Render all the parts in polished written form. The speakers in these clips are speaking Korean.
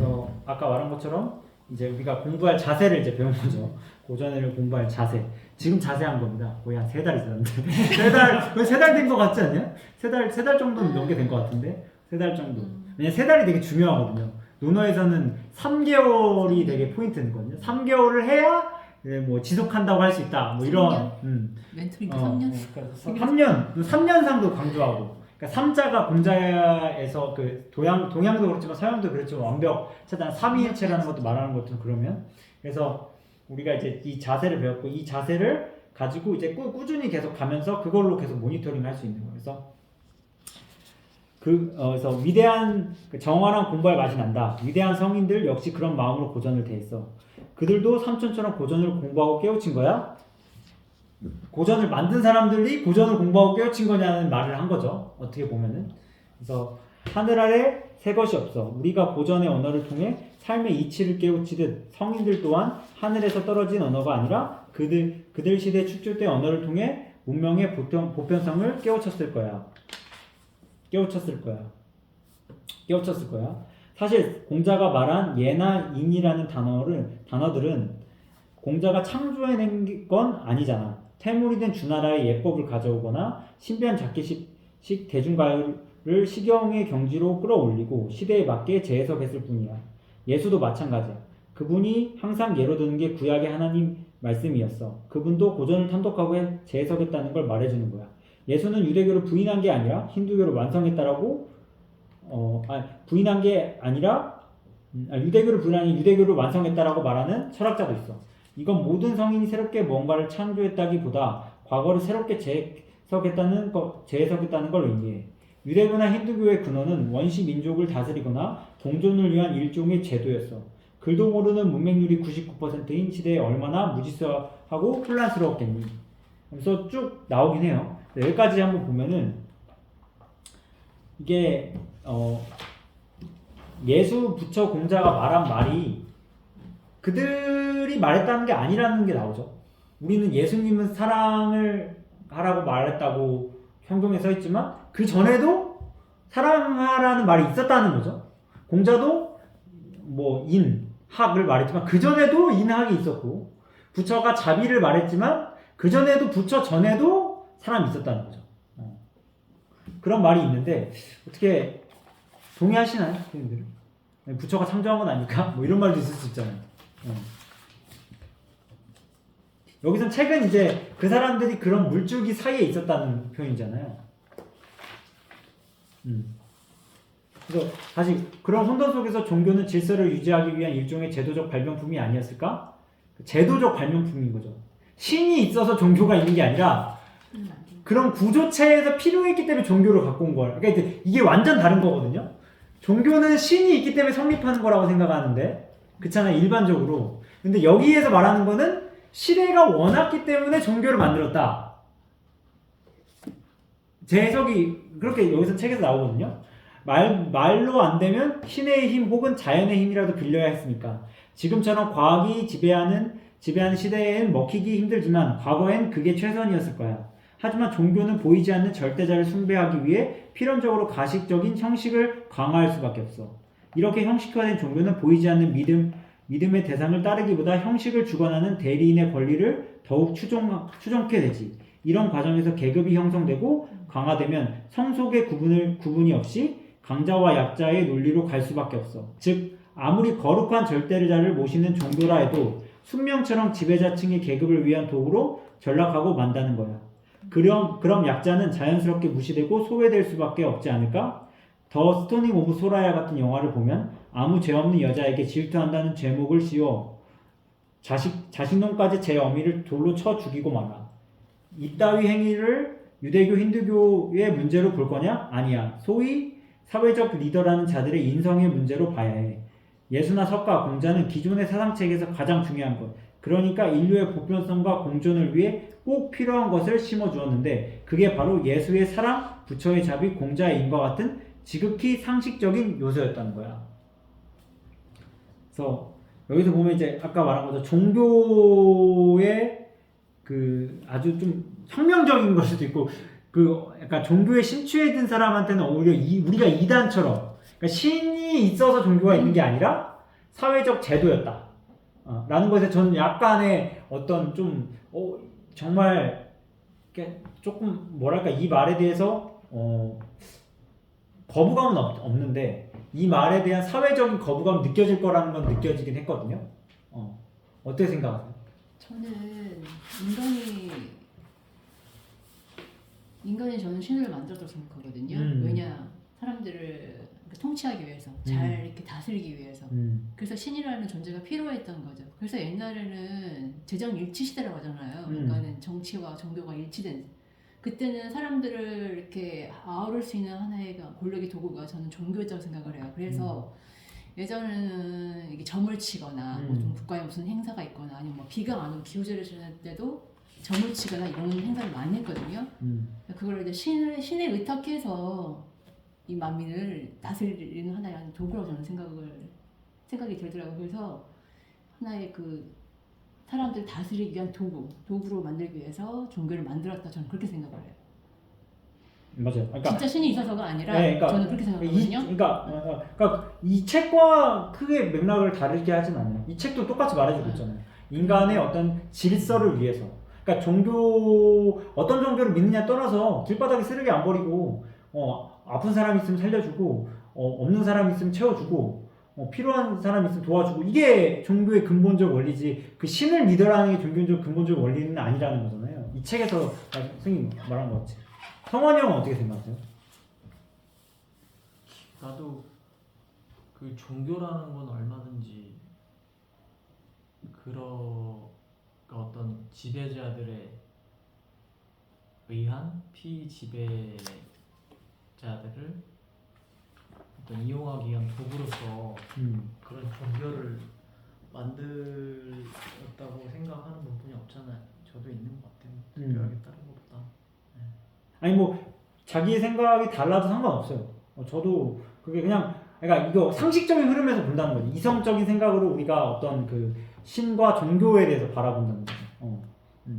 그래서 아까 말한 것처럼 이제 우리가 공부할 자세를 이제 배운 거죠. 고전을 공부할 자세. 지금 자세한 겁니다. 거의 한 3달 있었는데. 3달, 거의 3달 된 것 같지 않냐? 3달 정도는 넘게 된 것 같은데. 3달 정도. 왜냐면 3달이 되게 중요하거든요. 논어에서는 3개월이 되게 포인트거든요. 3개월을 해야 뭐 지속한다고 할 수 있다. 뭐 이런. 멘토링 3년? 그러니까 3년상도 강조하고. 그러니까 3자가 공자에서 그 동양도 그렇지만 서양도 그렇지만 완벽 차단 3위일체라는 것도 말하는 것도 그러면 그래서 우리가 이제 이 자세를 배웠고 이 자세를 가지고 이제 꾸준히 계속 가면서 그걸로 계속 모니터링 할 수 있는 거예요. 그래서 위대한 정화랑 공부할 맛이 난다. 위대한 성인들 역시 그런 마음으로 고전을 대했어. 그들도 삼촌처럼 고전을 공부하고 깨우친 거야? 고전을 만든 사람들이 고전을 공부하고 깨우친 거냐는 말을 한 거죠. 어떻게 보면은. 그래서 하늘 아래 새 것이 없어. 우리가 고전의 언어를 통해 삶의 이치를 깨우치듯 성인들 또한 하늘에서 떨어진 언어가 아니라 그들 시대 축적된 언어를 통해 문명의 보편성을 깨우쳤을 거야. 사실 공자가 말한 예나 인이라는 단어들은 공자가 창조해낸 건 아니잖아. 태물이 된 주나라의 예법을 가져오거나 신비한 자켓식 대중가요를 시경의 경지로 끌어올리고 시대에 맞게 재해석했을 뿐이야. 예수도 마찬가지야. 그분이 항상 예로 드는 게 구약의 하나님 말씀이었어. 그분도 고전을 탐독하고 재해석했다는 걸 말해주는 거야. 예수는 유대교를 부인한 게 아니라 힌두교를 완성했다라고 부인한 게 아니라 유대교를 부인하니 유대교를 완성했다라고 말하는 철학자도 있어. 이건 모든 성인이 새롭게 뭔가를 창조했다기보다 과거를 새롭게 재해석했다는 걸 의미해. 유대교나 힌두교의 근원은 원시 민족을 다스리거나 동존을 위한 일종의 제도였어. 글도 모르는 문맹률이 99%인 시대에 얼마나 무질서하고 혼란스러웠겠니. 그래서 쭉 나오긴 해요. 여기까지 한번 보면은 이게 예수 부처 공자가 말한 말이 그들이 말했다는 게 아니라는 게 나오죠. 우리는 예수님은 사랑을 하라고 말했다고 성경에 써 있지만 그 전에도 사랑하라는 말이 있었다는 거죠. 공자도 뭐 인학을 말했지만 그 전에도 인학이 있었고 부처가 자비를 말했지만 그 전에도 부처 전에도 사람이 있었다는 거죠. 그런 말이 있는데 어떻게 동의하시나요? 부처가 창조한 건 아닐까? 뭐 이런 말도 있을 수 있잖아요. 여기선 책은 이제 그 사람들이 그런 물줄기 사이에 있었다는 표현이잖아요. 그래서 다시 그런 혼돈 속에서 종교는 질서를 유지하기 위한 일종의 제도적 발명품이 아니었을까? 제도적 발명품인 거죠. 신이 있어서 종교가 있는 게 아니라 그런 구조체에서 필요했기 때문에 종교를 갖고 온 거예요. 그러니까 이게 완전 다른 거거든요. 종교는 신이 있기 때문에 성립하는 거라고 생각하는데 그렇잖아요, 일반적으로. 근데 여기에서 말하는 거는 시대가 원했기 때문에 종교를 만들었다. 제 해석이 그렇게 여기서 책에서 나오거든요. 말로 안 되면 신의 힘 혹은 자연의 힘이라도 빌려야 했으니까. 지금처럼 과학이 지배하는 시대엔 먹히기 힘들지만 과거엔 그게 최선이었을 거야. 하지만 종교는 보이지 않는 절대자를 숭배하기 위해 필연적으로 가식적인 형식을 강화할 수밖에 없어. 이렇게 형식화된 종교는 보이지 않는 믿음의 대상을 따르기보다 형식을 주관하는 대리인의 권리를 더욱 추종케 되지. 이런 과정에서 계급이 형성되고 강화되면 성속의 구분이 없이 강자와 약자의 논리로 갈 수밖에 없어. 즉 아무리 거룩한 절대자를 모시는 종교라 해도 숙명처럼 지배자층의 계급을 위한 도구로 전락하고 만다는 거야. 그럼 약자는 자연스럽게 무시되고 소외될 수밖에 없지 않을까? 더 스토닝 오브 소라야 같은 영화를 보면 아무 죄 없는 여자에게 질투한다는 죄목을 씌워 자식놈까지 제 어미를 돌로 쳐 죽이고 말아. 이따위 행위를 유대교, 힌두교의 문제로 볼 거냐? 아니야. 소위 사회적 리더라는 자들의 인성의 문제로 봐야 해. 예수나 석가, 공자는 기존의 사상체계에서 가장 중요한 것, 그러니까 인류의 보편성과 공존을 위해 꼭 필요한 것을 심어주었는데 그게 바로 예수의 사랑, 부처의 자비, 공자의 인과 같은 지극히 상식적인 요소였다는 거야. 그래서 여기서 보면 이제 아까 말한 것처럼 종교의 그 아주 좀 혁명적인 걸 수도 있고 그 약간 종교에 심취해 든 사람한테는 오히려 우리가 이단처럼 그러니까 신이 있어서 종교가 있는 게 아니라 사회적 제도였다. 라는 것에 저는 약간의 어떤 좀 정말 조금 뭐랄까 이 말에 대해서 거부감은 없는데 이 말에 대한 사회적인 거부감이 느껴질 거라는 건 느껴지긴 했거든요. 어떻게 생각하세요? 저는 인간이 저는 신을 만들었다고 생각하거든요. 왜냐 사람들을 통치하기 위해서 잘 이렇게 다스리기 위해서 그래서 신이라는 존재가 필요했던 거죠. 그래서 옛날에는 제정일치 시대라고 하잖아요. 그러니까는 정치와 종교가 일치된 그때는 사람들을 이렇게 아우를 수 있는 하나의 권력의 도구가 저는 종교였다고 생각을 해요. 그래서 예전에는 이게 점을 치거나 좀 국가에 무슨 행사가 있거나 아니면 뭐 비가 안 오고 기후제를 지낼 때도 점을 치거나 이런 행사를 많이 했거든요. 그걸 이제 신에 의탁해서 이 만민을 다스리는 하나의 도구라고 저는 생각이 들더라고요. 그래서 하나의 그 사람들을 다스리기 위한 도구로 만들기 위해서 종교를 만들었다 저는 그렇게 생각을 해요. 맞아요. 그러니까 진짜 신이 있어서가 아니라 네, 그러니까, 저는 그렇게 생각하거든요. 그러니까 이 책과 크게 맥락을 다르게 하진 않아요. 이 책도 똑같이 말해주고 있잖아요. 인간의 어떤 질서를 위해서. 그러니까 어떤 종교를 믿느냐 떠나서 길바닥에 쓰레기 안 버리고 아픈 사람 있으면 살려주고 없는 사람 있으면 채워주고 필요한 사람 있으면 도와주고 이게 종교의 근본적 원리지 그 신을 믿으라는 게 종교적 근본적 원리는 아니라는 거잖아요. 이 책에서 선생님 말한 것 같이. 성원이 형은 어떻게 생각하세요? 나도 그 종교라는 건 얼마든지 어떤 지배자들에 의한 피지배자들을 어떤 이용하기 위한 도구로서 그런 종교를 만들었다고 생각하는 부분이 없잖아요. 저도 있는 것 같아요. 특별하게 다른 것보다. 네. 아니 뭐 자기의 생각이 달라도 상관없어요. 저도 그게 그러니까 이거 상식적인 흐름에서 본다는 거지. 이성적인 생각으로 우리가 어떤 그 신과 종교에 대해서 바라본다는 거죠.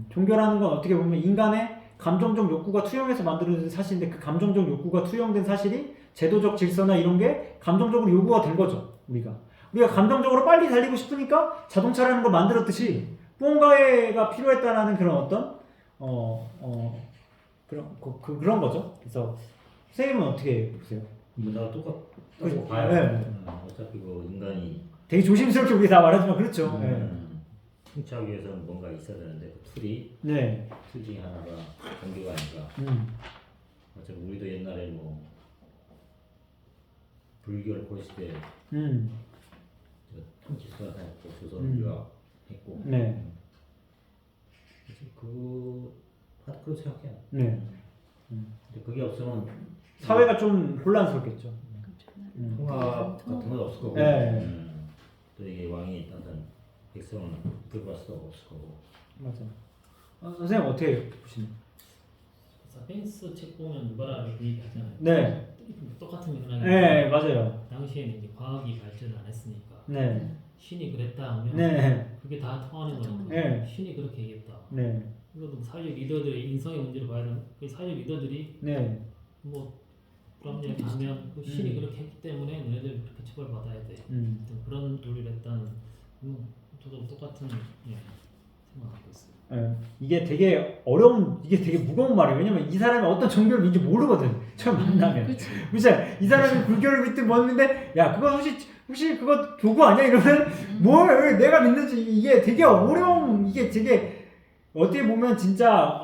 종교라는 건 어떻게 보면 인간의 감정적 욕구가 투영해서 만들어진 사실인데 그 감정적 욕구가 투영된 사실이 제도적 질서나 이런 게 감정적으로 요구가 된 거죠. 우리가 감정적으로 빨리 달리고 싶으니까 자동차라는 걸 만들었듯이 무언가가 필요했다라는 그런 어떤 그런 거죠. 그래서 선생님은 어떻게 보세요? 나 똑같다고 그죠? 봐요. 네. 어차피 그 인간이 되게 조심스럽게 우리 다 말하지만 그렇죠. 통치하기 위해서는 뭔가 있어야 되는데 그 툴 중에 하나가 종교가 아닌가. 어차피 우리도 옛날에 뭐 불교를 고시대 통치 수사했고 조선주가 했고. 네. 그렇게 생각해요. 네. 근데 그게 없으면 사회가 좀 혼란스럽겠죠. 통합 같은 건 없을 거고. 또 이게 왕이 어떤 백성은 불발 수도 없을 거고. 맞아. 선생님 어떻게 보시나요? 사피엔스 책 보면 누가라 그 얘기 하잖아요. 네. 똑같은 맥락이. 네, 맞아요. 당시에는 이제 과학이 발전을 안 했으니까. 네. 신이 그랬다 하면 그게 다 통하는 거니까. 네. 신이 그렇게 얘기했다. 네. 이것도 사회적 리더들의 인성의 문제로 봐야 되는 그 사회적 리더들이 뭐 불합리에 가면 그 신이 그렇게 했기 때문에 너희들 그렇게 처벌받아야 돼. 그런 논리를 했다는 저도 똑같은 생각하고 있어요. 이게 되게 이게 되게 무거운 말이에요. 왜냐면 이 사람이 어떤 종교를 믿는지 모르거든. 처음 만나면. 그치? 이 사람이 불교를 믿든 뭐였는데, 야, 그거 혹시 그거 도구 아니야? 이러면, 뭘 내가 믿는지, 이게 되게 어려운, 이게 되게, 어떻게 보면 진짜,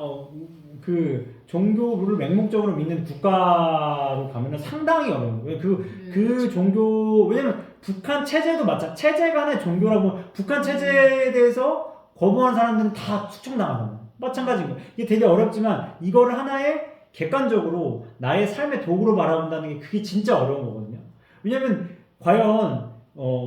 그 종교를 맹목적으로 믿는 국가로 가면은 상당히 어려운 거예요. 그 종교, 왜냐면 북한 체제도 체제 간의 종교라고, 북한 체제에 대해서 거부한 사람들은 다 숙청당하는 마찬가지고 이게 되게 어렵지만 이거를 하나의 객관적으로 나의 삶의 도구로 바라본다는 게 그게 진짜 어려운 거거든요. 왜냐면 과연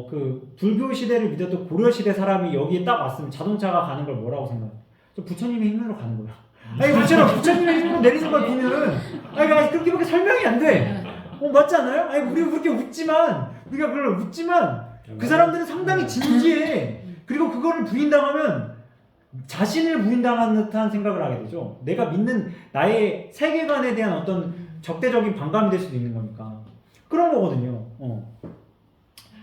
그 불교 시대를 믿었던 고려 시대 사람이 여기에 딱 왔으면 자동차가 가는 걸 뭐라고 생각해요? 부처님의 힘으로 가는 거야. 아니 부처님의 힘으로 내리는 걸 보면 아니 그렇게밖에 설명이 안 돼. 맞지 않아요? 아니 우리가 그렇게 웃지만 그 사람들은 상당히 진지해. 그리고 그거를 부인당하면 자신을 부인당한 듯한 생각을 하게 되죠. 내가 믿는 나의 세계관에 대한 어떤 적대적인 반감이 될 수도 있는 거니까. 그런 거거든요.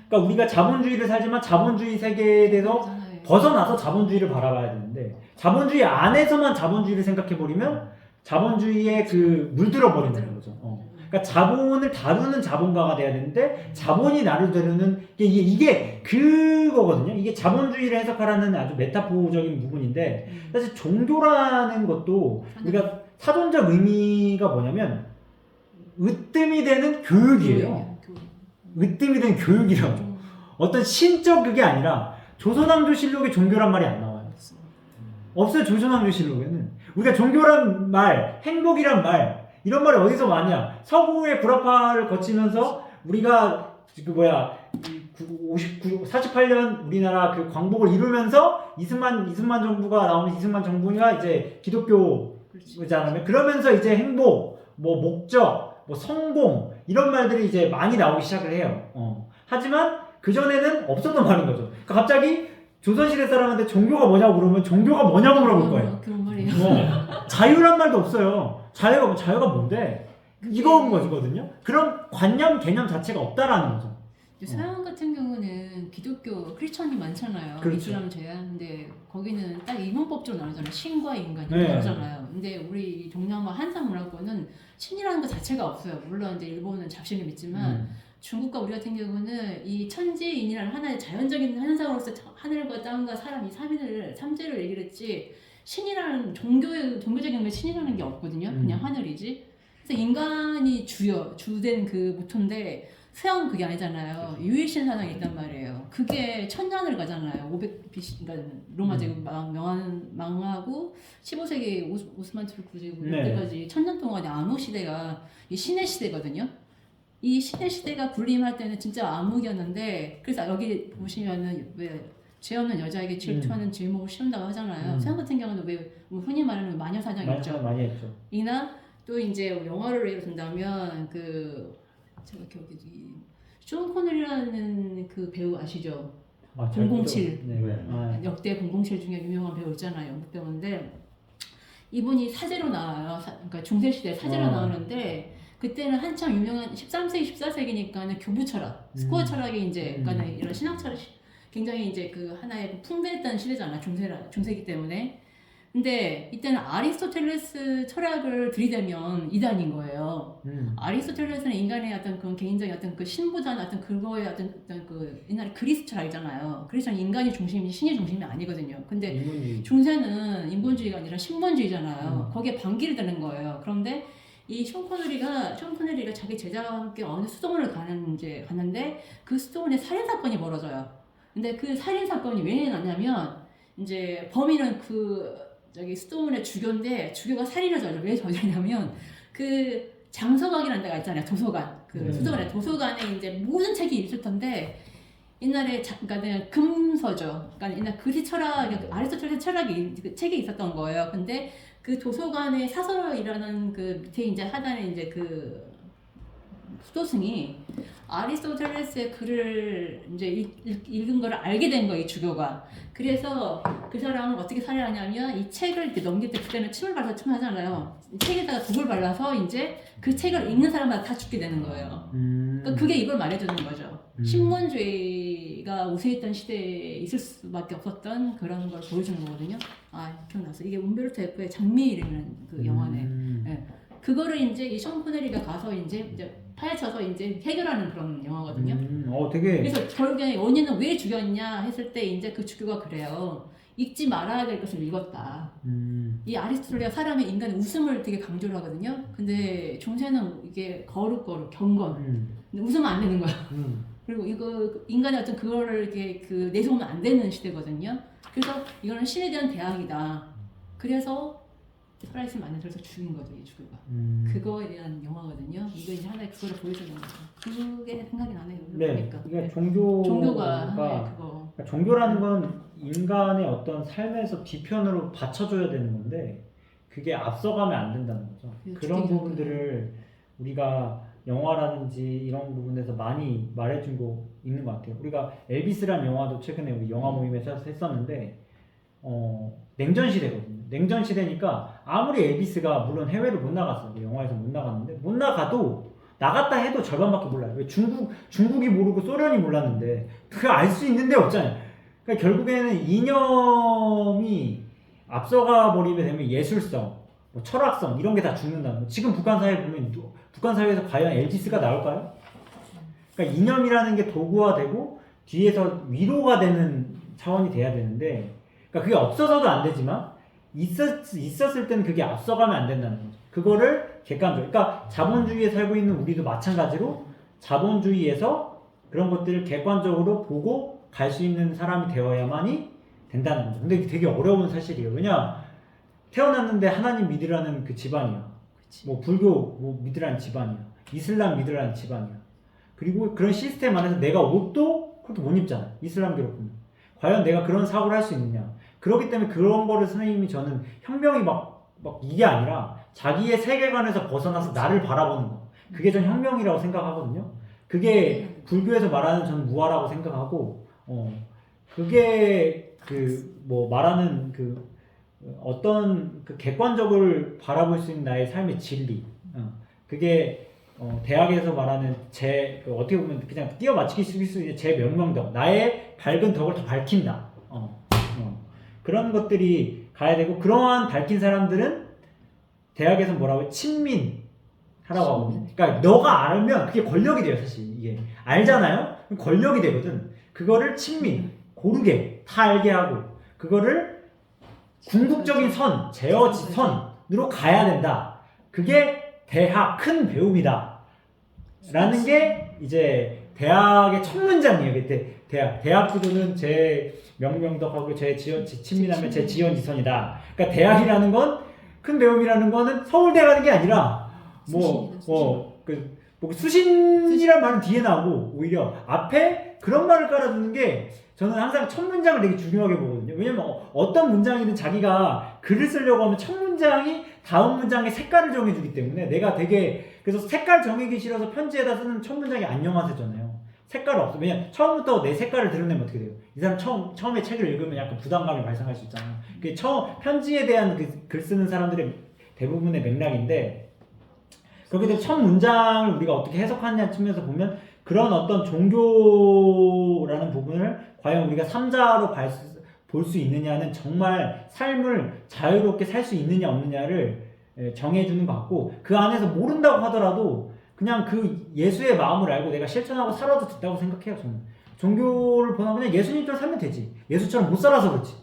그러니까 우리가 자본주의를 살지만 자본주의 세계에 대해서 그렇잖아요. 벗어나서 자본주의를 바라봐야 되는데 자본주의 안에서만 자본주의를 생각해버리면 자본주의에 그 물들어 버린다는 거죠. 그러니까 자본을 다루는 자본가가 돼야 되는데 자본이 나를 다루는 이게 그거거든요. 이게 자본주의를 해석하라는 아주 메타포적인 부분인데 사실 종교라는 것도 우리가 사전적 의미가 뭐냐면 으뜸이 되는 교육이에요. 으뜸이 되는 교육이라고. 어떤 신적 그게 아니라 조선왕조실록에 종교란 말이 안 나와요. 없어요. 조선왕조실록에는. 우리가 종교란 말, 행복이란 말 이런 말이 어디서 많냐? 서구의 불합화를 거치면서 우리가 48년 우리나라 그 광복을 이루면서 이승만 정부가 나오는 이승만 정부가 이제 기독교잖아요. 그러면서 이제 행복, 뭐 목적, 뭐 성공 이런 말들이 이제 많이 나오기 시작을 해요. 하지만 그 전에는 없었던 말인 거죠. 그러니까 갑자기 조선시대 사람한테 종교가 뭐냐고 물으면 종교가 뭐냐고 물어볼 거예요. 그런 말이에요. 자유란 말도 없어요. 자유가 뭔데? 이거인 거거든요. 그런 관념 개념 자체가 없다라는 거죠. 서양 같은 경우는 기독교 크리스천이 많잖아요. 그렇죠. 이슬람 제외하는데 거기는 딱 이분법적으로 나누잖아요. 신과 인간이 네. 나누잖아요. 근데 우리 동남아 한산 문화권은 신이라는 것 자체가 없어요. 물론 이제 일본은 잡신을 믿지만 중국과 우리 같은 경우는 이 천지인이라는 하나의 자연적인 현상으로서 하늘과 땅과 사람 이 삼재를 얘기를 했지 신이라는 종교적인 게 신이라는 게 없거든요. 그냥 하늘이지. 그래서 인간이 주된 그 모토인데 서양은 그게 아니잖아요. 유일신 사상이 있단 말이에요. 그게 1000년을 가잖아요. 500 BC, 그러니까 로마 제국 망하고 15세기 오스만 투르크 제국 때까지 1000년 동안의 암흑 시대가 이 신의 시대거든요. 이 신의 시대가 군림할 때는 진짜 암흑이었는데 그래서 여기 보시면은 왜 죄 없는 여자에게 질투하는 죄목을 씌운다고 하잖아요. 서양 같은 경우는 왜 흔히 말하는 마녀 사장 있죠. 많이 했죠. 이나 또 이제 영화를 예로 든다면 제가 기억이 쇼 코넬이라는 그 배우 아시죠? 007 네. 역대 007 중에 유명한 배우 있잖아요. 영국 배우인데 이분이 사제로 나와요. 그러니까 중세시대 사제로 나오는데 그때는 한참 유명한 13세기 14세기니까는 교부 철학, 스코어 철학이 이제 그러니까 이런 신학 철학 굉장히 이제 그 하나의 풍부했던 시대잖아. 중세기 때문에. 근데 이때는 아리스토텔레스 철학을 들이대면 이단인 거예요. 아리스토텔레스는 인간의 어떤 그런 개인적인 어떤 그 신보다는 어떤 그거의 어떤 그 옛날에 그리스 철학이잖아요. 그리스는 인간이 중심이지 신이 중심이 아니거든요. 근데 중세는 인본주의가 아니라 신본주의잖아요. 거기에 반기를 드는 거예요. 그런데 이 숀 코네리가 자기 제자와 함께 어느 수도원을 갔는데 그 수도원에 살인 사건이 벌어져요. 근데 그 살인 사건이 왜 났냐면 이제 범인은 수도원의 주교인데 주교가 살인을 저질러. 왜 저지르냐면 그 장서각이라는 데가 있잖아요. 도서관. 수도원에 도서관에 이제 모든 책이 있을 텐데 옛날에 그러니까 금서죠. 그러니까 옛날 그리스 철학, 아리스토텔레스 철학이 그 책이 있었던 거예요. 근데 그 도서관에 사설이라는 그 밑에 이제 하단에 이제 그 수도승이 아리스토텔레스의 글을 이제 읽은 걸 알게 된 거예요, 이 주교가. 그래서 그 사람은 어떻게 살해하냐면 이 책을 이렇게 넘길 때 그때는 침을 발라서 침하잖아요. 책에다가 독을 발라서 이제 그 책을 읽는 사람마다 다 죽게 되는 거예요. 그러니까 그게 이걸 말해주는 거죠. 신문주의가 우세했던 시대에 있을 수밖에 없었던 그런 걸 보여주는 거거든요. 기억났어. 이게 움베르토 에코의 장미이라는 그 영화네. 네. 그거를 이제 이 숀 코네리가 가서 이제 파헤쳐서 이제 해결하는 그런 영화거든요. 되게. 그래서 결국에 원인은 왜 죽였냐 했을 때 이제 그 주교가 그래요. 읽지 말아야 될 것을 읽었다. 이 아리스토텔레가 사람의 인간의 웃음을 되게 강조를 하거든요. 근데 중세는 이게 거룩, 경건. 근데 웃으면 안 되는 거야. 그리고 이거 인간의 어떤 그거를 이렇게 내세우면 안 되는 시대거든요. 그래서 이거는 신에 대한 대항이다. 그래서 프라이스 만나서 죽인 거죠, 이 주교가. 그거에 대한 영화거든요. 이거 이제 하나의 그거를 보여주는 거죠. 그게 생각이 나네요. 네. 그러니까. 그러니까 종교가 하나의 그거. 그러니까 종교라는 건 인간의 어떤 삶에서 뒤편으로 받쳐줘야 되는 건데 그게 앞서가면 안 된다는 거죠. 그런 부분들을 우리가 영화라든지 이런 부분에서 많이 말해준 거 있는 것 같아요. 우리가 엘비스라는 영화도 최근에 우리 영화 모임에서 했었는데 냉전 시대거든요. 냉전 시대니까 아무리 엘비스가 물론 해외를 못 나갔어요. 영화에서 못 나갔는데 못 나가도 나갔다 해도 절반밖에 몰라요. 왜 중국이 모르고 소련이 몰랐는데 그걸 알 수 있는 데 없잖아요. 그러니까 결국에는 이념이 앞서가 버리게 되면 예술성, 뭐 철학성 이런 게 다 죽는다는 거예요. 지금 북한 사회 보면 북한 사회에서 과연 엘지스가 나올까요? 그러니까 이념이라는 게 도구화되고 뒤에서 위로가 되는 차원이 돼야 되는데, 그러니까 그게 없어서도 안 되지만 있었을 때는 그게 앞서가면 안 된다는 거죠. 그거를 객관적으로, 그러니까 자본주의에 살고 있는 우리도 마찬가지로 자본주의에서 그런 것들을 객관적으로 보고 갈 수 있는 사람이 되어야만이 된다는 거죠. 근데 되게 어려운 사실이에요. 왜냐, 태어났는데 하나님 믿으라는 그 집안이야. 뭐 불교 뭐 믿으라는 집안이야. 이슬람 믿으라는 집안이야. 그리고 그런 시스템 안에서 내가 옷도 그렇게 못 입잖아. 이슬람교로 보면. 과연 내가 그런 사고를 할 수 있느냐. 그렇기 때문에 그런 거를 선생님이 저는 혁명이 막 이게 아니라 자기의 세계관에서 벗어나서 나를 바라보는 거. 그게 전 혁명이라고 생각하거든요. 그게 불교에서 말하는 전 무아라고 생각하고, 그게 그 뭐 말하는 그 어떤 그 객관적으로 바라볼 수 있는 나의 삶의 진리. 그게 대학에서 말하는 그 어떻게 보면 그냥 띄어 맞추기 쓸 수 있는 제 명명덕, 나의 밝은 덕을 더 밝힌다. 그런 것들이 가야 되고, 그러한 밝힌 사람들은 대학에서 뭐라고 해요? 친민 하라고 하거든요. 그러니까 너가 알면 그게 권력이 돼요. 사실 이게 알잖아요. 그럼 권력이 되거든. 그거를 친민 고르게 다 알게 하고 그거를 궁극적인 선, 제어선으로 가야 된다. 그게 대학 큰 배움이다. 라는 게 이제 대학의 첫 문장이에요. 그때 대학 구도는 제 명명덕하고 제 친민하면 제 지연지선이다. 그러니까 대학이라는 건, 큰 배움이라는 거는 서울대 가는 게 아니라 수신이란 말은 뒤에 나오고 오히려 앞에 그런 말을 깔아두는 게 저는 항상 첫 문장을 되게 중요하게 보거든요. 왜냐면 어떤 문장이든 자기가 글을 쓰려고 하면 첫 문장이 다음 문장의 색깔을 정해주기 때문에 내가 되게, 그래서 색깔 정하기 싫어서 편지에다 쓰는 첫 문장이 안녕하세요잖아요. 색깔 없어. 왜냐면 처음부터 내 색깔을 드러내면 어떻게 돼요? 이 사람 처음에 책을 읽으면 약간 부담감이 발생할 수 있잖아요. 그게 편지에 대한 글 쓰는 사람들의 대부분의 맥락인데, 그렇게 되면 첫 문장을 우리가 어떻게 해석하느냐 측면에서 보면 그런 어떤 종교라는 부분을 과연 우리가 삼자로 볼 수 있느냐는 정말 삶을 자유롭게 살 수 있느냐 없느냐를 정해주는 것 같고, 그 안에서 모른다고 하더라도 그냥 그 예수의 마음을 알고 내가 실천하고 살아도 된다고 생각해요. 저는 종교를 보나 그냥 예수님처럼 살면 되지. 예수처럼 못 살아서 그렇지.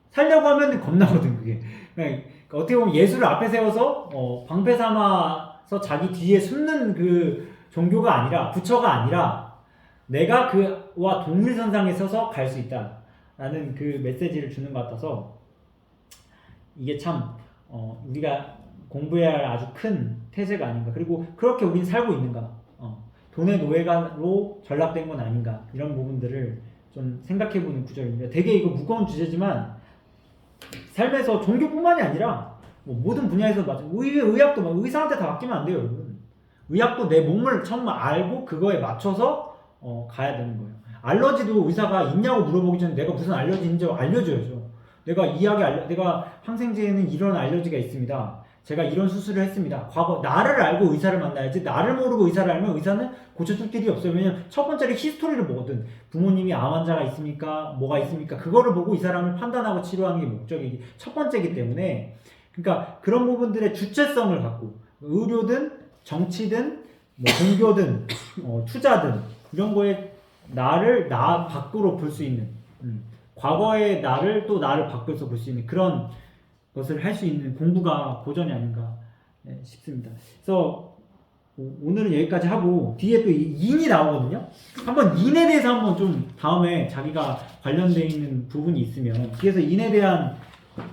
살려고 하면 겁나거든 그게. 그러니까 어떻게 보면 예수를 앞에 세워서 방패 삼아서 자기 뒤에 숨는 그 종교가 아니라, 부처가 아니라 내가 그와 동일선상에 서서 갈 수 있다라는 그 메시지를 주는 것 같아서, 이게 참 우리가 공부해야 할 아주 큰 태세가 아닌가. 그리고 그렇게 우린 살고 있는가. 돈의 노예가로 전락된 건 아닌가. 이런 부분들을 좀 생각해보는 구절입니다. 되게 이거 무거운 주제지만 삶에서 종교뿐만이 아니라 뭐 모든 분야에서 의학도 막 의사한테 다 맡기면 안 돼요, 여러분. 의학도 내 몸을 정말 알고 그거에 맞춰서 가야 되는 거예요. 알러지도 의사가 있냐고 물어보기 전에 내가 무슨 알러지인지 알려줘야죠. 내가 항생제에는 이런 알러지가 있습니다. 제가 이런 수술을 했습니다. 과거 나를 알고 의사를 만나야지, 나를 모르고 의사를 알면 의사는 고쳐줄 길이 없어요. 왜냐면 첫 번째로 히스토리를 보거든. 부모님이 암 환자가 있습니까? 뭐가 있습니까? 그거를 보고 이 사람을 판단하고 치료하는 게 목적이기, 첫 번째이기 때문에, 그러니까 그런 부분들의 주체성을 갖고 의료든 정치든 뭐 종교든 투자든 이런 거에 나를 나 밖으로 볼 수 있는, 과거의 나를 또 나를 밖에서 볼 수 있는 그런 것을 할 수 있는 공부가 고전이 아닌가 싶습니다. 그래서 오늘은 여기까지 하고 뒤에 또 인이 나오거든요. 한번 인에 대해서 한번 좀 다음에 자기가 관련되어 있는 부분이 있으면 뒤에서 인에 대한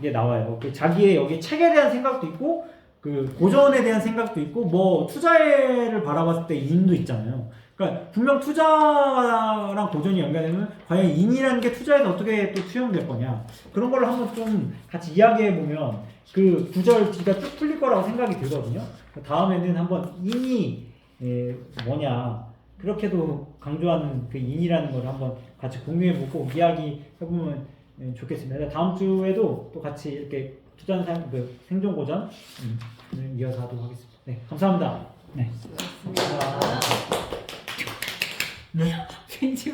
게 나와요. 그 자기의 여기 책에 대한 생각도 있고 그 고전에 대한 생각도 있고 뭐 투자를 바라봤을 때 인도 있잖아요. 그러니까 분명 투자랑 고전이 연결되면 과연 인이라는 게 투자에서 어떻게 또 투영될 거냐, 그런 걸 한번 좀 같이 이야기해 보면 그 구절 뒤가 쭉 풀릴 거라고 생각이 들거든요. 다음에는 한번 인이 뭐냐, 그렇게도 강조하는 그 인이라는 걸 한번 같이 공유해 보고 이야기 해보면 좋겠습니다. 다음 주에도 또 같이 이렇게 투자는 그 생존 고전 이어서 하도록 하겠습니다. 네, 감사합니다. 네. 수고하셨습니다. 네. 왠지